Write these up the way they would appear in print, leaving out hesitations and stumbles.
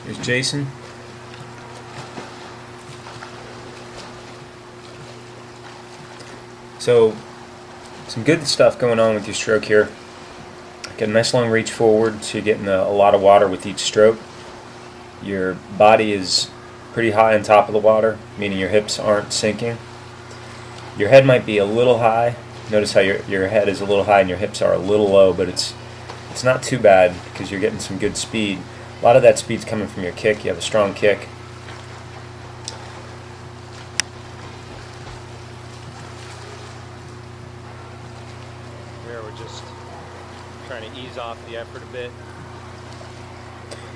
Here's Jason. So, some good stuff going on with your stroke here. Get a nice long reach forward, so you're getting a lot of water with each stroke. Your body is pretty high on top of the water, meaning your hips aren't sinking. Your head might be a little high. Notice how your head is a little high and your hips are a little low, but it's not too bad because you're getting some good speed. A lot of that speed's coming from your kick. You have a strong kick. Here we're just trying to ease off the effort a bit.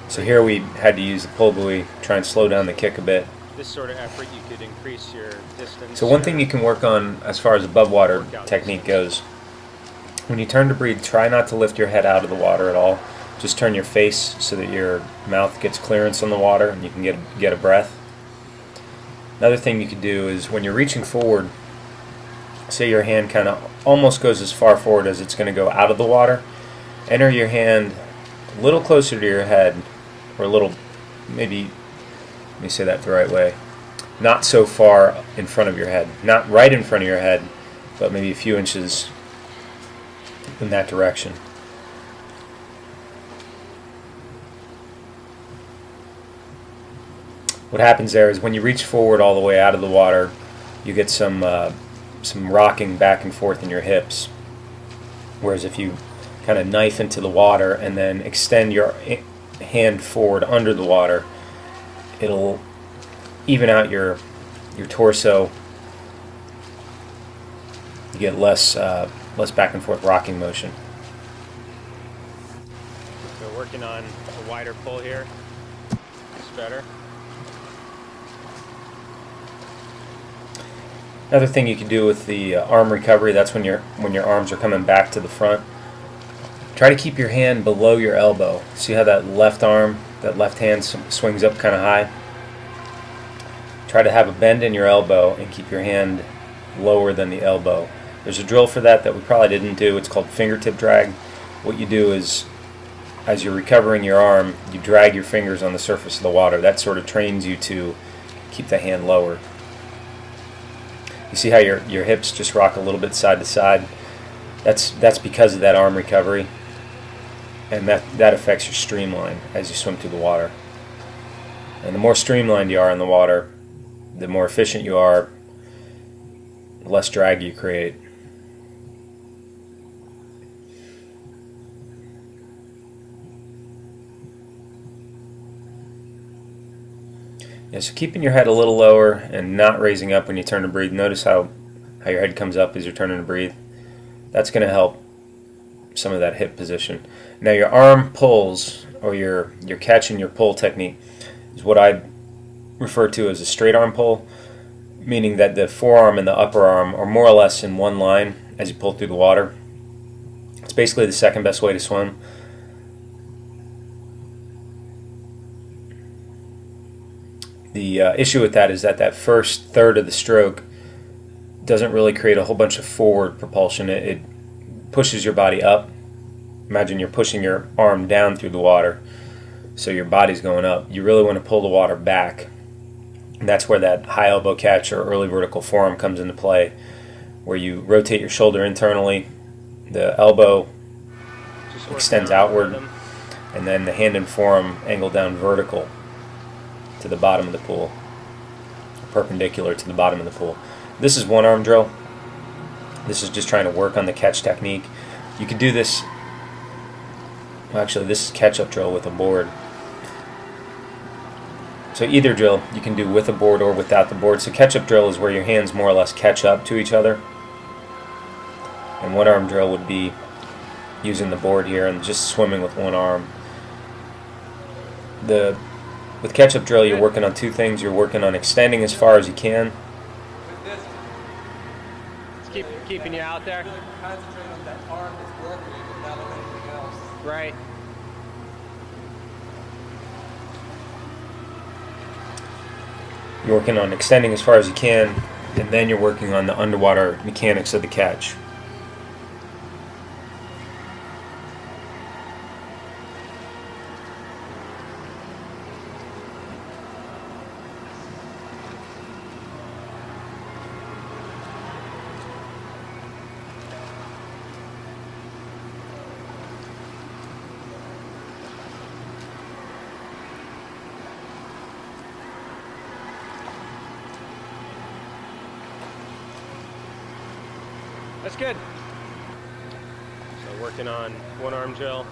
So here we had to use the pull buoy, try and slow down the kick a bit. This sort of effort, you could increase your distance. So one thing you can work on as far as above water technique goes, when you turn to breathe, try not to lift your head out of the water at all. Just turn your face so that your mouth gets clearance on the water and you can get a breath. Another thing you could do is when you're reaching forward, say your hand kind of almost goes as far forward as it's going to go out of the water, enter your hand a little closer to your head, or a little, maybe, let me say that the right way, not so far in front of your head, not right in front of your head, but maybe a few inches in that direction. What happens there is when you reach forward all the way out of the water, you get some rocking back and forth in your hips. Whereas if you kind of knife into the water and then extend your hand forward under the water, it'll even out your torso. You get less back and forth rocking motion. So working on a wider pull here. It's better. Another thing you can do with the arm recovery, that's when your arms are coming back to the front. Try to keep your hand below your elbow. See how that left arm, that left hand swings up kind of high? Try to have a bend in your elbow and keep your hand lower than the elbow. There's a drill for that we probably didn't do. It's called fingertip drag. What you do is, as you're recovering your arm, you drag your fingers on the surface of the water. That sort of trains you to keep the hand lower. You see how your hips just rock a little bit side to side? That's because of that arm recovery, and that affects your streamline as you swim through the water. And the more streamlined you are in the water, the more efficient you are, the less drag you create. Yeah, so keeping your head a little lower and not raising up when you turn to breathe. Notice how your head comes up as you're turning to breathe. That's going to help some of that hip position. Now your arm pulls, or your catch and your pull technique, is what I refer to as a straight arm pull, meaning that the forearm and the upper arm are more or less in one line as you pull through the water. It's basically the second best way to swim. The issue with that is that first third of the stroke doesn't really create a whole bunch of forward propulsion. It pushes your body up. Imagine you're pushing your arm down through the water, so your body's going up. You really want to pull the water back. And that's where that high elbow catch or early vertical forearm comes into play, where you rotate your shoulder internally, the elbow extends outward, and then the hand and forearm angle down vertical to the bottom of the pool, perpendicular to the bottom of the pool. This is one arm drill. This is just trying to work on the catch technique. You could do this, well, actually this is catch-up drill with a board. So either drill you can do with a board or without the board. So catch-up drill is where your hands more or less catch up to each other. And one arm drill would be using the board here and just swimming with one arm. With catch-up drill, you're working on two things. You're working on extending as far as you can. It's keeping you out there. Concentrate on that arm that's working without anything else. Right. You're working on extending as far as you can, and then you're working on the underwater mechanics of the catch. That's good. So working on one arm drill.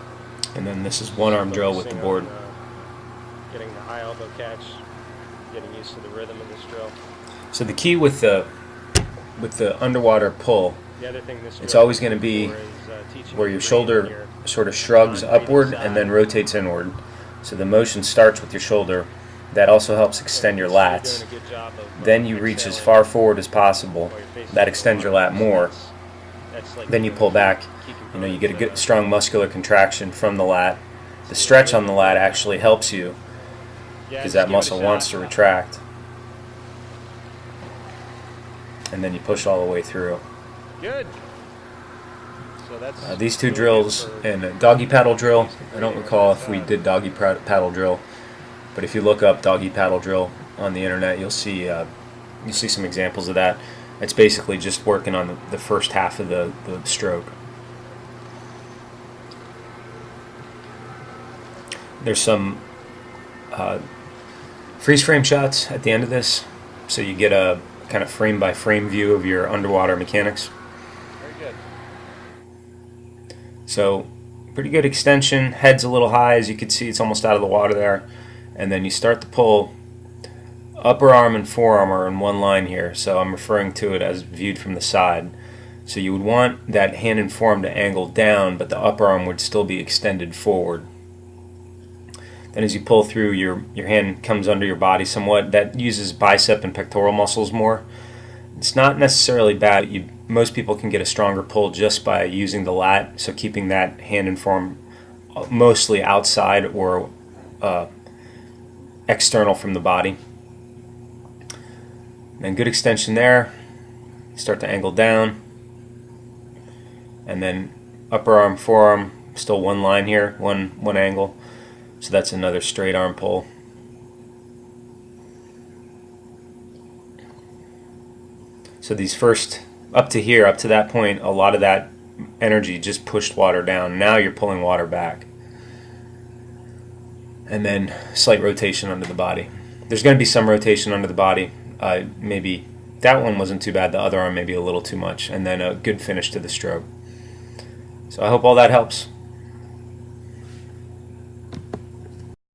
And then this is one arm drill with the Focusing board. on, getting the high elbow catch, getting used to the rhythm of this drill. So the key with the underwater pull, The other thing this it's drill always going to be for is, teaching where you your to breathe shoulder in here. sort of shrugs On breathing upward side. and then rotates inward. So the motion starts with your shoulder. That also helps extend your So you're lats. doing a good job of, Then you reach as exhaling far forward as possible. while you're facing That the extends your water. lat more. That's like Then you doing pull back. keeping You know, you bones, get a good, strong muscular contraction from the lat. The stretch on the lat actually helps you yeah, because just that give it a muscle shot. wants to retract. And then you push all the way through. Good. So that's These two really drills good for- and a doggy paddle drill. I don't recall if we did doggy paddle drill, but if you look up doggy paddle drill on the internet, you'll see some examples of that. It's basically just working on the first half of the stroke. There's some freeze frame shots at the end of this, so you get a kind of frame by frame view of your underwater mechanics. Very good. So pretty good extension, head's a little high, as you can see it's almost out of the water there, and then you start to pull. Upper arm and forearm are in one line here, so I'm referring to it as viewed from the side. So you would want that hand and forearm to angle down, but the upper arm would still be extended forward. Then as you pull through, your hand comes under your body somewhat. That uses bicep and pectoral muscles more. It's not necessarily bad. Most people can get a stronger pull just by using the lat, so keeping that hand and forearm mostly outside or external from the body. And good extension there. Start to angle down. And then upper arm, forearm, still one line here, one angle. So that's another straight arm pull. So these first, up to here, up to that point, a lot of that energy just pushed water down. Now you're pulling water back. And then slight rotation under the body. There's going to be some rotation under the body. Maybe that one wasn't too bad. The other arm maybe a little too much. And then a good finish to the stroke. So I hope all that helps.